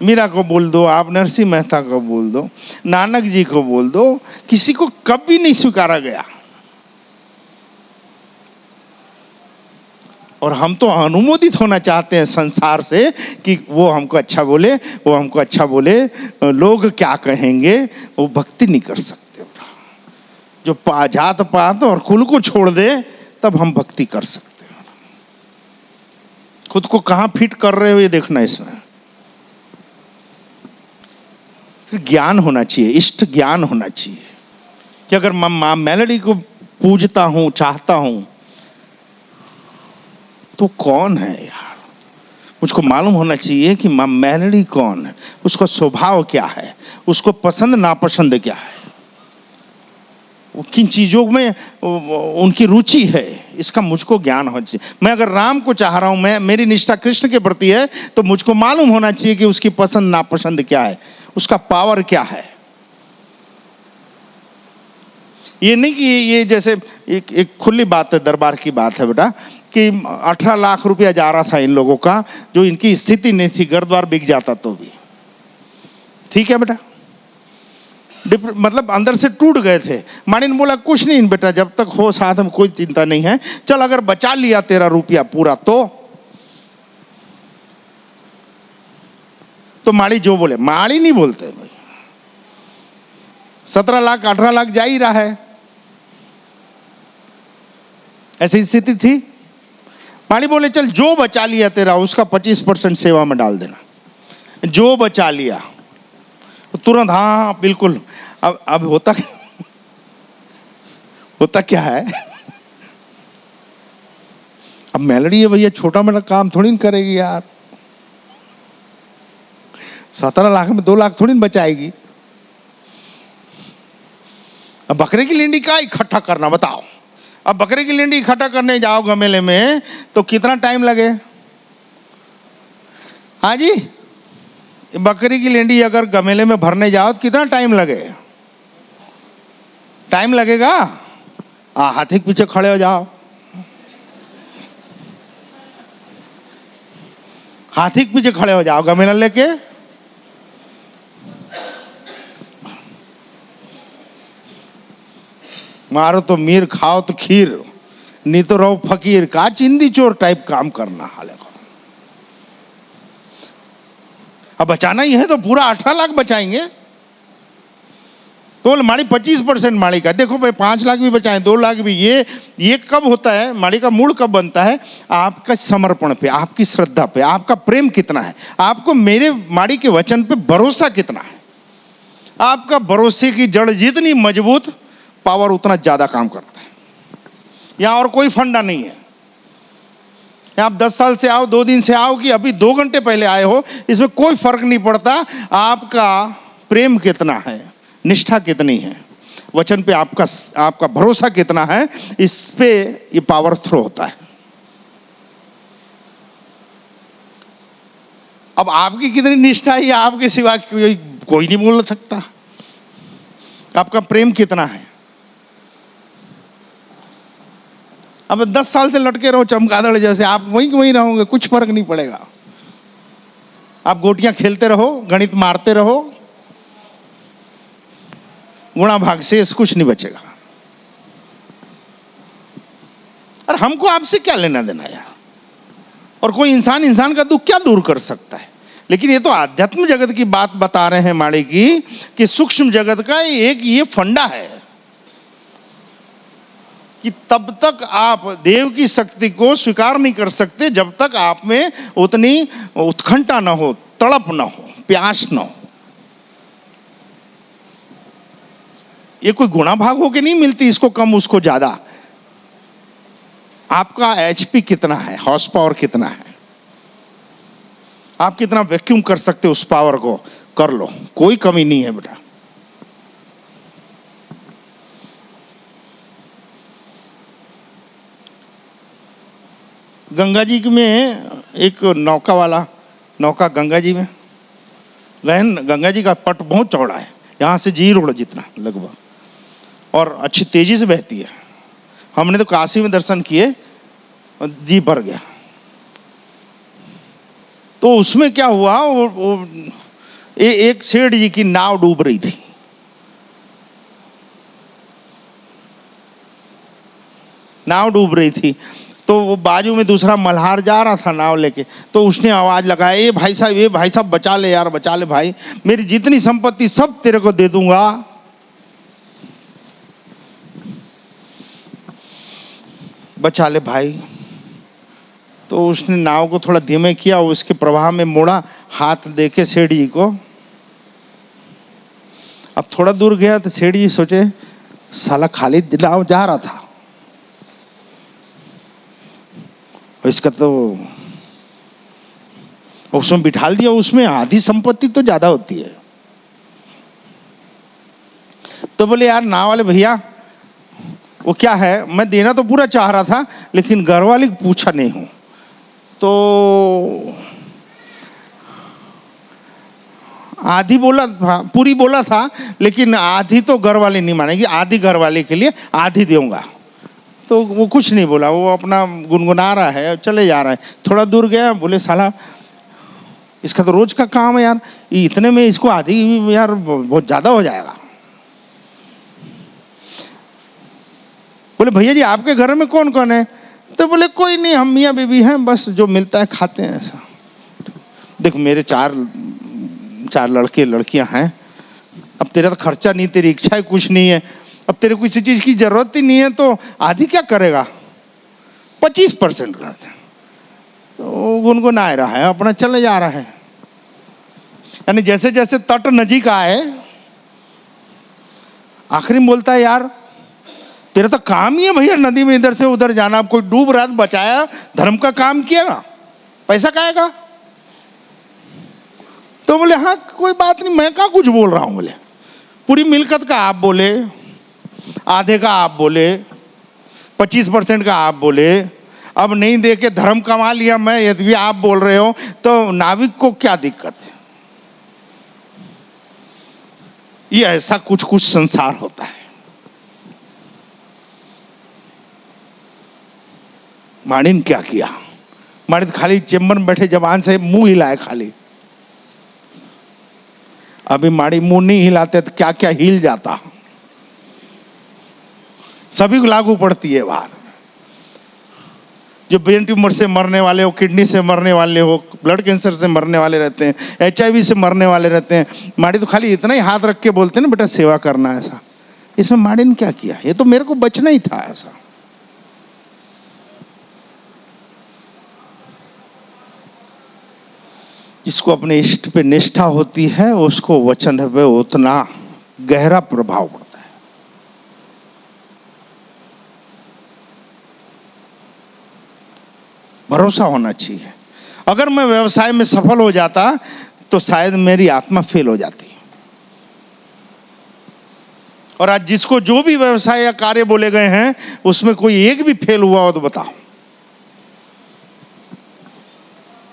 मीरा को बोल दो, आप नरसिंह मेहता को बोल दो, नानक जी को बोल दो, किसी को कभी नहीं स्वीकारा गया। और हम तो अनुमोदित होना चाहते हैं संसार से कि वो हमको अच्छा बोले, वो हमको अच्छा बोले, लोग क्या कहेंगे, वो भक्ति नहीं कर सकते। जो जात पात और कुल को छोड़ दे तब हम भक्ति कर सकते हैं। खुद को कहां फिट कर रहे हो ये देखना इसमें। फिर ज्ञान होना चाहिए, इष्ट ज्ञान होना चाहिए कि अगर मैं मां मेलोडी को पूजता हूं, चाहता हूं, तो कौन है यार, मुझको मालूम होना चाहिए कि मां मेलोडी कौन है, उसका स्वभाव क्या है, उसको पसंद नापसंद क्या है, किन चीजों में उनकी रुचि है, इसका मुझको ज्ञान होना चाहिए। मैं अगर राम को चाह रहा हूं, मैं मेरी निष्ठा कृष्ण के प्रति है, तो मुझको मालूम होना चाहिए कि उसकी पसंद नापसंद क्या है, उसका पावर क्या है। ये नहीं कि ये जैसे एक खुली बात है, दरबार की बात है बेटा, कि 18 लाख रुपया जा रहा था इन लोगों का, जो इनकी स्थिति नहीं थी, घर द्वार बिक जाता तो भी ठीक है बेटा, मतलब अंदर से टूट गए थे। मानी ने बोला कुछ नहीं बेटा, जब तक हो साथ में कोई चिंता नहीं है, चल अगर बचा लिया तेरा रुपया पूरा तो माड़ी जो बोले, माड़ी नहीं बोलते भाई, 17 लाख 18 लाख जा ही रहा है, ऐसी स्थिति थी। माड़ी बोले चल जो बचा लिया तेरा उसका 25% सेवा में डाल देना, जो बचा लिया तुरंत हाँ बिल्कुल। अब होता क्या है, अब मेलोडी है भैया, छोटा मोटा काम थोड़ी न करेगी यार, 17 लाख में 2 लाख थोड़ी न बचाएगी। अब बकरे की लेंडी का इकट्ठा करना बताओ, अब बकरे की लेंडी इकट्ठा करने जाओ गमेले में तो कितना टाइम लगे? हाँ जी, बकरी की लेंडी अगर गमेले में भरने जाओ तो कितना टाइम लगे? टाइम लगेगा? हाथी के पीछे खड़े हो जाओ, हाथी के पीछे खड़े हो जाओ गमेला लेके, मारो तो मीर, खाओ तो खीर, नहीं तो रहो फकीर, का चिंदी चोर टाइप काम करना हाल है। अब बचाना ही है तो पूरा 18 लाख बचाएंगे तो माड़ी 25% माड़ी का, देखो भाई 5 लाख भी बचाएं, 2 लाख भी, ये कब होता है, माड़ी का मूड कब बनता है? आपका समर्पण पे, आपकी श्रद्धा पे, आपका प्रेम कितना है, आपको मेरे माड़ी के वचन पे भरोसा कितना है। आपका भरोसे की जड़ जितनी मजबूत, पावर उतना ज्यादा काम करता है। यहां और कोई फंडा नहीं है, आप 10 साल से आओ, 2 दिन से आओ कि अभी 2 घंटे पहले आए हो, इसमें कोई फर्क नहीं पड़ता। आपका प्रेम कितना है, निष्ठा कितनी है, वचन पे आपका भरोसा कितना है, इस पे ये पावर थ्रो होता है। अब आपकी कितनी निष्ठा है, आपके सिवा कोई नहीं बोल सकता। आपका प्रेम कितना है? अब 10 साल से लटके रहो चमगादड़ जैसे, आप वहीं रहोगे, कुछ फर्क नहीं पड़ेगा। आप गोटियां खेलते रहो, गणित मारते रहो, गुणा भाग से कुछ नहीं बचेगा। और हमको आपसे क्या लेना देना यार, और कोई इंसान का दुख क्या दूर कर सकता है? लेकिन ये तो आध्यात्म जगत की बात बता रहे हैं माड़ी की, कि सूक्ष्म जगत का एक ये फंडा है कि तब तक आप देव की शक्ति को स्वीकार नहीं कर सकते जब तक आप में उतनी उत्कंठा न हो, तड़प न हो, प्यास न हो। ये कोई गुणा भाग होके नहीं मिलती, इसको कम उसको ज्यादा। आपका एचपी कितना है, हॉर्स पावर कितना है, आप कितना वैक्यूम कर सकते हो, उस पावर को कर लो, कोई कमी नहीं है बेटा। गंगा जी में एक नौका गंगा जी में, लेकिन गंगा जी का पट बहुत चौड़ा है, यहां से जी रोड जितना लगभग, और अच्छी तेजी से बहती है। हमने तो काशी में दर्शन किए, जी भर गया। तो उसमें क्या हुआ, वो एक सेठ जी की नाव डूब रही थी। नाव डूब रही थी, तो वो बाजू में दूसरा मल्हार जा रहा था नाव लेके, तो उसने आवाज लगाया, ए भाई साहब बचा ले यार, बचा ले भाई, मेरी जितनी संपत्ति सब तेरे को दे दूंगा। बचा ले भाई। तो उसने नाव को थोड़ा धीमे किया, उसके प्रवाह में मोड़ा, हाथ देके सेठ जी को। अब थोड़ा दूर गया तो सेठ जी सोचे, साला खाली नाव जा रहा था, इसका तो उसमें बिठा दिया, उसमें आधी संपत्ति तो ज्यादा होती है। तो बोले यार नाव वाले भैया, वो क्या है, मैं देना तो पूरा चाह रहा था, लेकिन घर वाले पूछा नहीं हूं, तो आधी बोला था, पूरी बोला था, लेकिन आधी तो घर वाले नहीं मानेगी, आधी घर वाले के लिए आधी दूंगा। तो वो कुछ नहीं बोला, वो अपना गुनगुना रहा है, चले जा रहा है। थोड़ा दूर गया, बोले साला इसका तो रोज का काम है यार, इतने में इसको आधी यार बहुत ज्यादा हो जाएगा। बोले भैया जी आपके घर में कौन कौन है? तो बोले कोई नहीं, हम मियाँ बीवी हैं, बस जो मिलता है खाते हैं। ऐसा देखो मेरे चार लड़के लड़कियां हैं, अब तेरा तो खर्चा नहीं, तेरी इच्छा कुछ नहीं है, अब तेरे को किसी चीज की जरूरत ही नहीं है, तो आधी क्या करेगा, 25% कर दे। तो गुनगुना रहा है, अपना चले जा रहा है। यानी जैसे जैसे तट नजीक आए, आखिरी में बोलता है यार तेरा तो काम ही है भैया नदी में इधर से उधर जाना, कोई डूब रहा बचाया, धर्म का काम किया ना, पैसा काएगा? तो बोले हाँ कोई बात नहीं, मैं क्या कुछ बोल रहा हूं। बोले पूरी मिलकत का आप बोले, आधे का आप बोले, 25% का आप बोले, अब नहीं दे के धर्म कमा लिया मैं, यदि आप बोल रहे हो तो नाविक को क्या दिक्कत है? ये ऐसा कुछ कुछ संसार होता है। माड़ी ने क्या किया, माड़ी खाली चेम्बर में बैठे जबान से मुंह हिलाए खाली। अभी माड़ी मुंह नहीं हिलाते तो क्या क्या हिल जाता। सभी को लागू पड़ती है बात। जो ब्रेन ट्यूमर से मरने वाले हो, किडनी से मरने वाले हो, ब्लड कैंसर से मरने वाले रहते हैं, HIV से मरने वाले रहते हैं, माड़ी तो खाली इतना ही हाथ रख के बोलते हैं ना बेटा सेवा करना। ऐसा इसमें माड़ी ने क्या किया? ये तो मेरे को बचना ही था। ऐसा जिसको अपने इष्ट पे निष्ठा होती है, उसको वचन पे उतना गहरा प्रभाव पड़ता है। भरोसा होना चाहिए। अगर मैं व्यवसाय में सफल हो जाता तो शायद मेरी आत्मा फेल हो जाती। और आज जिसको जो भी व्यवसाय या कार्य बोले गए हैं, उसमें कोई एक भी फेल हुआ हो तो बताओ।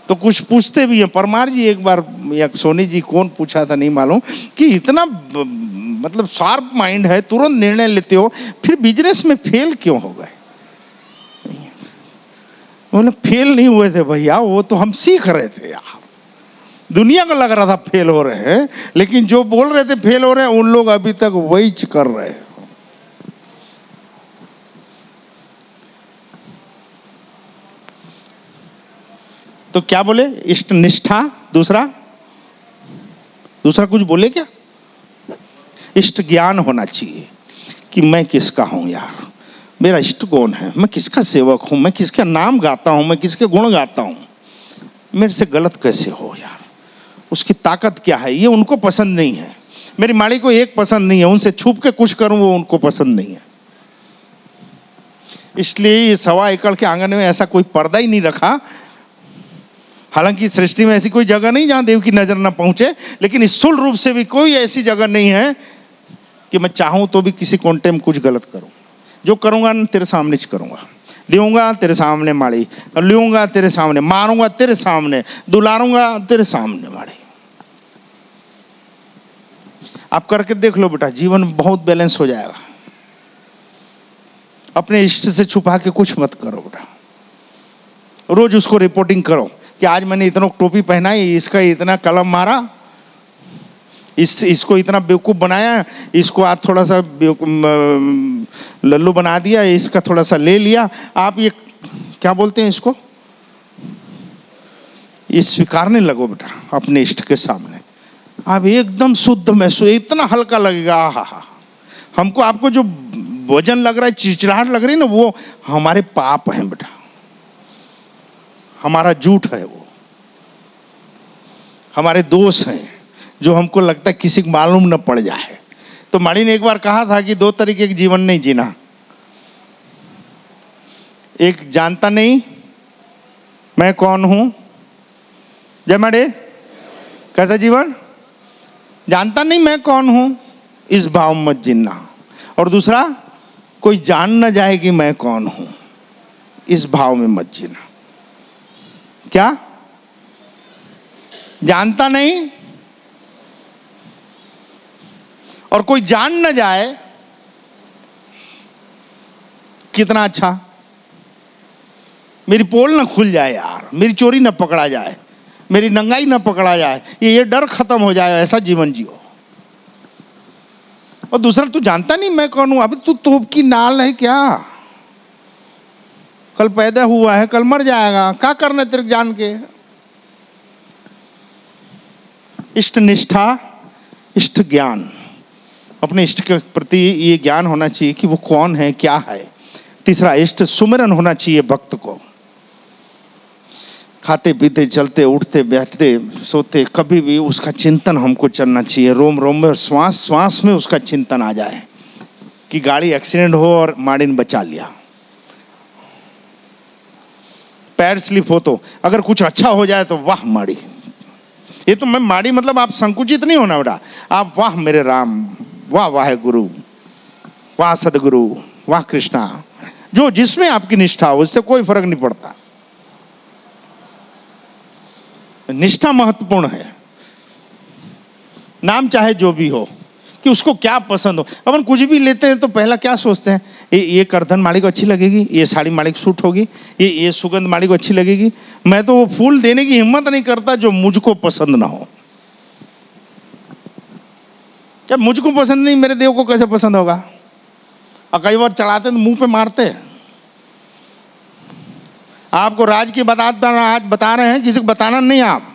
तो कुछ पूछते भी हैं, परमार जी एक बार या सोनी जी कौन पूछा था नहीं मालूम, कि इतना मतलब शार्प माइंड है, तुरंत निर्णय लेते हो, फिर बिजनेस में फेल क्यों हो गए? बोले फेल नहीं हुए थे भैया, वो तो हम सीख रहे थे यार। दुनिया को लग रहा था फेल हो रहे हैं, लेकिन जो बोल रहे थे फेल हो रहे हैं, उन लोग अभी तक वही कर रहे हैं। तो क्या बोले? इष्ट निष्ठा। दूसरा कुछ बोले क्या? इष्ट ज्ञान होना चाहिए कि मैं किसका हूं यार, मेरा इष्ट कौन है, मैं किसका सेवक हूं, मैं किसका नाम गाता हूं, मैं किसके गुण गाता हूं, मेरे से गलत कैसे हो यार, उसकी ताकत क्या है, ये उनको पसंद नहीं है। मेरी माड़ी को एक पसंद नहीं है, उनसे छुप के कुछ करूं वो उनको पसंद नहीं है। इसलिए 1.25 एकड़ के आंगन में ऐसा कोई पर्दा ही नहीं रखा। हालांकि सृष्टि में ऐसी कोई जगह नहीं जहां देव की नजर ना पहुंचे, लेकिन स्थूल रूप से भी कोई ऐसी जगह नहीं है कि मैं चाहूं तो भी किसी कोंटे में कुछ गलत करूं। जो करूंगा तेरे सामने च करूंगा, दूंगा तेरे सामने माड़ी, लूंगा तेरे सामने, मारूंगा तेरे सामने, दुलारूंगा तेरे सामने माड़ी। आप करके देख लो बेटा, जीवन बहुत बैलेंस हो जाएगा। अपने इष्ट से छुपा के कुछ मत करो बेटा। रोज उसको रिपोर्टिंग करो कि आज मैंने इतना टोपी पहनाई, इसका इतना कलम मारा, इसको इतना बेवकूफ बनाया, इसको आज थोड़ा सा लल्लू बना दिया, इसका थोड़ा सा ले लिया। आप ये क्या बोलते हैं इसको, ये स्वीकारने लगो बेटा अपने इष्ट के सामने। आप एकदम शुद्ध महसूस, इतना हल्का लगेगा। आहा, हमको आपको जो वजन लग रहा है, चिड़चिड़ाहट लग रही है ना, वो हमारे पाप हैं बेटा, हमारा झूठ है, वो हमारे दोष हैं जो हमको लगता है किसी को मालूम न पड़ जाए। तो माड़ी ने एक बार कहा था कि 2 तरीके के जीवन नहीं जीना, एक जानता नहीं मैं कौन हूं, जय माड़े, कैसा जीवन, जानता नहीं मैं कौन हूं, इस भाव में मत जीना। और दूसरा, कोई जान न जाए कि मैं कौन हूं, इस भाव में मत जीना। क्या जानता नहीं और कोई जान न जाए, कितना अच्छा, मेरी पोल न खुल जाए यार, मेरी चोरी न पकड़ा जाए, मेरी नंगाई न पकड़ा जाए, ये डर खत्म हो जाए, ऐसा जीवन जियो। और दूसरा, तू जानता नहीं मैं कौन हूं, अभी तू तोप की नाल है क्या, कल पैदा हुआ है कल मर जाएगा, क्या करना तेरे जान के। इष्ट निष्ठा, इष्ट ज्ञान, अपने इष्ट के प्रति ये ज्ञान होना चाहिए कि वो कौन है क्या है। तीसरा, इष्ट सुमिरन होना चाहिए भक्त को। खाते पीते चलते उठते बैठते सोते कभी भी उसका चिंतन हमको चलना चाहिए, रोम रोम में और श्वास श्वास में उसका चिंतन आ जाए कि गाड़ी एक्सीडेंट हो और माड़ी ने बचा लिया, पैर स्लिप हो तो, अगर कुछ अच्छा हो जाए तो वाह माड़ी। ये तो मैं माड़ी मतलब आप संकुचित नहीं होना बेटा, आप वाह मेरे राम, वाह वाह गुरु, वाह सदगुरु, वाह कृष्णा, जो जिसमें आपकी निष्ठा हो उससे कोई फर्क नहीं पड़ता। निष्ठा महत्वपूर्ण है। नाम चाहे जो भी हो, कि उसको क्या पसंद हो। अपन कुछ भी लेते हैं तो पहला क्या सोचते हैं, ये करधन माड़ी को अच्छी लगेगी, ये साड़ी माड़ी को सूट होगी, ये सुगंध माड़ी को अच्छी लगेगी। मैं तो वो फूल देने की हिम्मत नहीं करता जो मुझको पसंद ना हो। जब मुझको पसंद नहीं, मेरे देव को कैसे पसंद होगा। और कई बार चढ़ाते तो मुंह पे मारते। आपको राज की आज बता रहे हैं, किसी को बताना नहीं आप।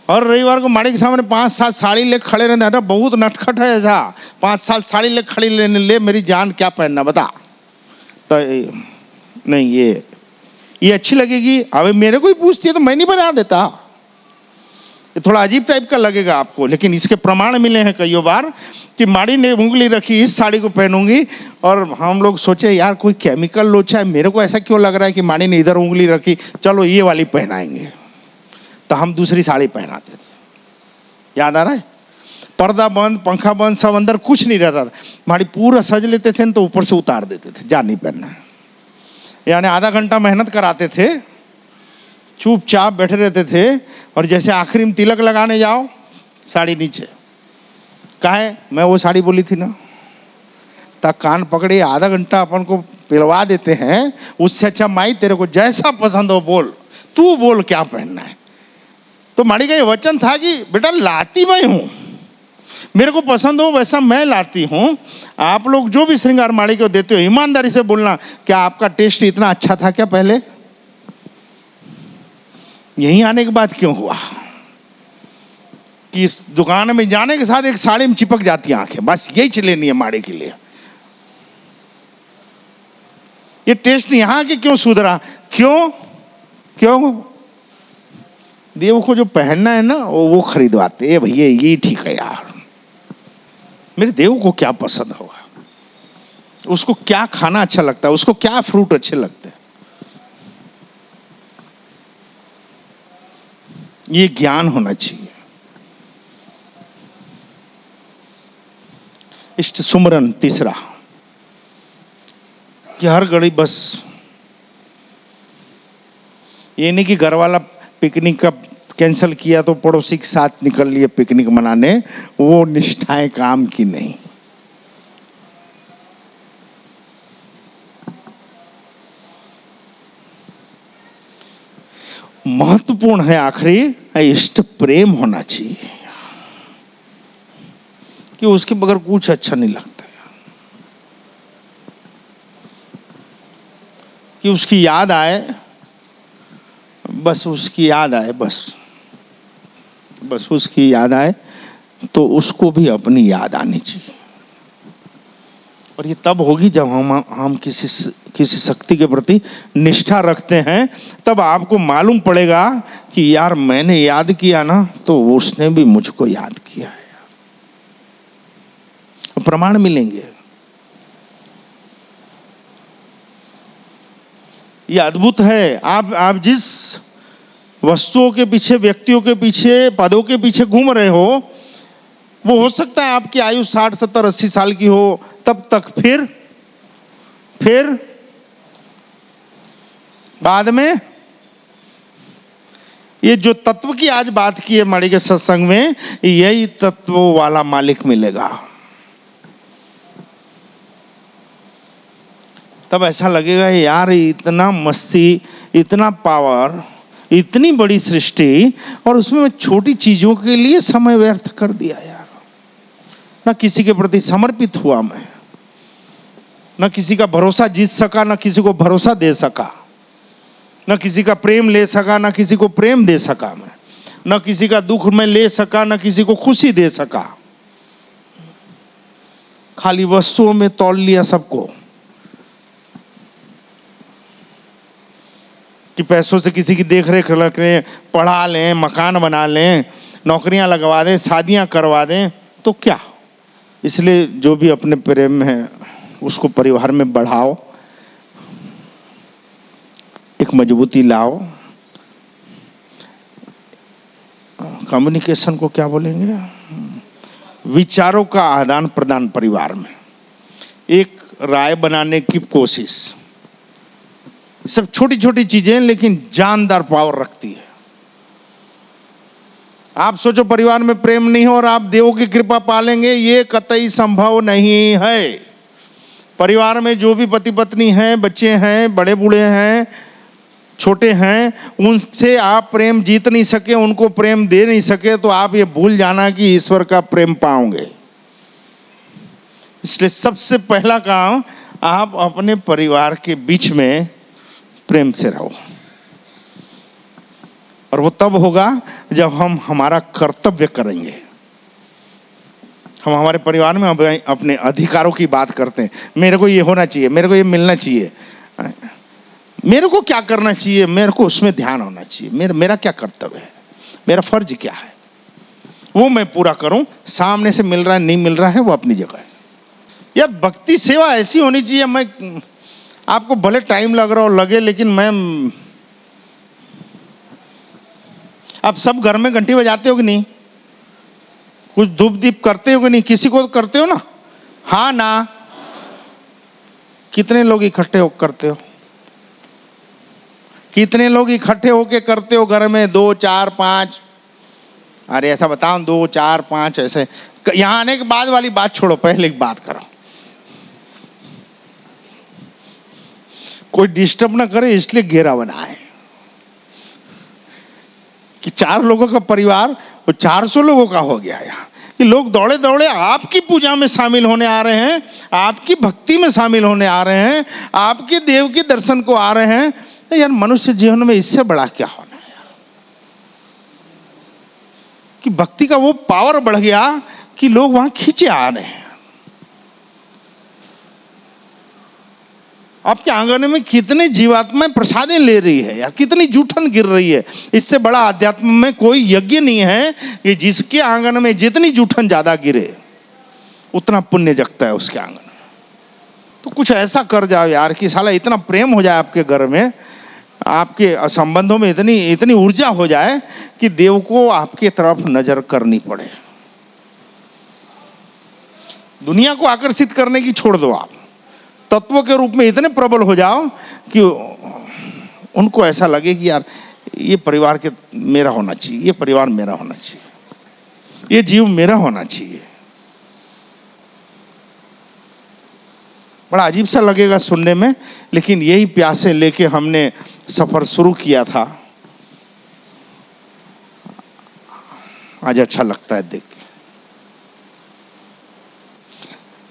और रविवार को माड़ी के सामने 5-7 साड़ी ले खड़े रहते हैं, बहुत नटखट है ऐसा, 5 साल साड़ी ले खड़ी लेने ले, मेरी जान क्या पहनना बता। तो नहीं, ये अच्छी लगेगी, अब मेरे को ही पूछती है तो मैं नहीं बना देता। ये थोड़ा अजीब टाइप का लगेगा आपको, लेकिन इसके प्रमाण मिले हैं कई बार कि माड़ी ने उंगली रखी, इस साड़ी को पहनूंगी, और हम लोग सोचे यार कोई केमिकल लोचा है, मेरे को ऐसा क्यों लग रहा है कि माड़ी ने इधर उंगली रखी, चलो ये वाली पहनाएंगे, तो हम दूसरी साड़ी पहनाते थे। याद आ रहा है, पर्दा बंद, पंखा बंद, सब अंदर, कुछ नहीं रहता था। माड़ी पूरा सज लेते थे तो ऊपर से उतार देते थे, जा नहीं पहनना। यानी आधा घंटा मेहनत कराते थे, चुपचाप बैठे रहते थे, और जैसे आखिरी में तिलक लगाने जाओ, साड़ी नीचे। काहे, मैं वो साड़ी बोली थी ना, तक कान पकड़े आधा घंटा अपन को पिलवा देते हैं। उससे अच्छा माई तेरे को जैसा पसंद हो बोल, तू बोल क्या पहनना है। तो माड़ी का ये वचन था कि बेटा लाती मैं हूं, मेरे को पसंद हो वैसा मैं लाती हूं। आप लोग जो भी श्रृंगार माड़ी को देते हो, ईमानदारी से बोलना, क्या आपका टेस्ट इतना अच्छा था क्या पहले, यहीं आने के बाद क्यों हुआ कि इस दुकान में जाने के साथ एक साड़ी में चिपक जाती है आंखें, बस यही लेनी है माड़ी के लिए। ये टेस्ट यहां के क्यों सुधरा, क्यों क्यों देव को जो पहनना है ना वो खरीदवाते हैं, भैया ये ठीक है यार, मेरे देव को क्या पसंद होगा, उसको क्या खाना अच्छा लगता है, उसको क्या फ्रूट अच्छे लगते हैं। ये ज्ञान होना चाहिए। इष्ट सुमरन तीसरा, कि हर घड़ी बस ये नहीं कि घर वाला पिकनिक का कैंसिल किया तो पड़ोसी के साथ निकल लिए पिकनिक मनाने, वो निष्ठाएं काम की नहीं। महत्वपूर्ण है आखिरी, इष्ट प्रेम होना चाहिए। कि उसके बगैर कुछ अच्छा नहीं लगता, कि उसकी याद आए, बस उसकी याद आए, बस उसकी याद आए तो उसको भी अपनी याद आनी चाहिए। और ये तब होगी जब हम किसी शक्ति के प्रति निष्ठा रखते हैं, तब आपको मालूम पड़ेगा कि यार मैंने याद किया ना तो उसने भी मुझको याद किया है, प्रमाण मिलेंगे। ये अद्भुत है। आप जिस वस्तुओं के पीछे, व्यक्तियों के पीछे, पदों के पीछे घूम रहे हो, वो हो सकता है आपकी आयु 60, 70, 80 साल की हो तब तक, फिर बाद में ये जो तत्व की आज बात की है माड़ी के सत्संग में, यही तत्व वाला मालिक मिलेगा। तब ऐसा लगेगा यार इतना मस्ती, इतना पावर, इतनी बड़ी सृष्टि, और उसमें मैं छोटी चीजों के लिए समय व्यर्थ कर दिया यार। ना किसी के प्रति समर्पित हुआ मैं, ना किसी का भरोसा जीत सका, ना किसी को भरोसा दे सका, ना किसी का प्रेम ले सका, ना किसी को प्रेम दे सका मैं, ना किसी का दुख में ले सका, ना किसी को खुशी दे सका। खाली वस्तुओं में तौल लिया सबको, कि पैसों से किसी की देख रेख रखें, पढ़ा लें, मकान बना लें, नौकरियां लगवा दें, शादियां करवा दें, तो क्या। इसलिए जो भी अपने प्रेम में है उसको परिवार में बढ़ाओ, एक मजबूती लाओ। कम्युनिकेशन को क्या बोलेंगे, विचारों का आदान प्रदान परिवार में, एक राय बनाने की कोशिश। सब छोटी छोटी चीजें लेकिन जानदार पावर रखती है। आप सोचो परिवार में प्रेम नहीं हो और आप देवों की कृपा पालेंगे, ये कतई संभव नहीं है। परिवार में जो भी पति पत्नी हैं, बच्चे हैं, बड़े बूढ़े हैं, छोटे हैं, उनसे आप प्रेम जीत नहीं सके, उनको प्रेम दे नहीं सके, तो आप ये भूल जाना कि ईश्वर का प्रेम पाओगे। इसलिए सबसे पहला काम, आप अपने परिवार के बीच में प्रेम से रहो। और वो तब होगा जब हम हमारा कर्तव्य करेंगे। हम हमारे परिवार में अपने अधिकारों की बात करते हैं, मेरे को ये होना चाहिए, मेरे को ये मिलना चाहिए, मेरे को क्या करना चाहिए, मेरे को उसमें ध्यान होना चाहिए, मेरा क्या कर्तव्य है, मेरा फर्ज क्या है, वो मैं पूरा करूं। सामने से मिल रहा है नहीं मिल रहा है वो अपनी जगह है। यार भक्ति सेवा ऐसी होनी चाहिए, मैं आपको भले टाइम लग रहा हो लगे, लेकिन मैं, आप सब घर में घंटी बजाते हो कि नहीं, कुछ धूप दीप करते हो कि नहीं, किसी को करते हो ना, हाँ ना, कितने लोग इकट्ठे हो करते हो, कितने लोग इकट्ठे होके करते हो घर में, 2, 4, 5, अरे ऐसा बताओ 2, 4, 5 ऐसे। यहां आने के बाद वाली बात छोड़ो, पहले की बात करो। कोई डिस्टर्ब ना करे इसलिए घेरा बनाए कि 4 लोगों का परिवार वो 400 लोगों का हो गया यार। कि लोग दौड़े दौड़े आपकी पूजा में शामिल होने आ रहे हैं, आपकी भक्ति में शामिल होने आ रहे हैं, आपके देव के दर्शन को आ रहे हैं। तो यार मनुष्य जीवन में इससे बड़ा क्या होना है यार, कि भक्ति का वो पावर बढ़ गया कि लोग वहां खींचे आ रहे हैं। आपके आंगन में कितने जीवात्माएं प्रसादें ले रही है यार, कितनी जूठन गिर रही है। इससे बड़ा अध्यात्म में कोई यज्ञ नहीं है कि जिसके आंगन में जितनी जूठन ज्यादा गिरे उतना पुण्य जगता है उसके आंगन में। तो कुछ ऐसा कर जाओ यार कि साला इतना प्रेम हो जाए आपके घर में, आपके संबंधों में इतनी ऊर्जा हो जाए कि देव को आपके तरफ नजर करनी पड़े। दुनिया को आकर्षित करने की छोड़ दो, आप तत्व के रूप में इतने प्रबल हो जाओ कि उनको ऐसा लगे कि यार ये परिवार के मेरा होना चाहिए, ये परिवार मेरा होना चाहिए, ये जीव मेरा होना चाहिए। बड़ा अजीब सा लगेगा सुनने में, लेकिन यही प्यासे लेके हमने सफर शुरू किया था। आज अच्छा लगता है देख के।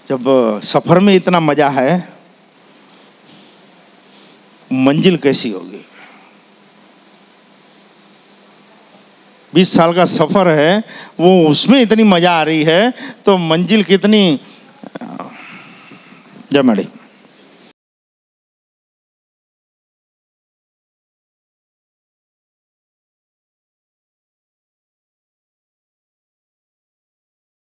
जब सफर में इतना मजा है, मंजिल कैसी होगी। 20 साल का सफर है, वो उसमें इतनी मजा आ रही है, तो मंजिल कितनी। जय माड़ी।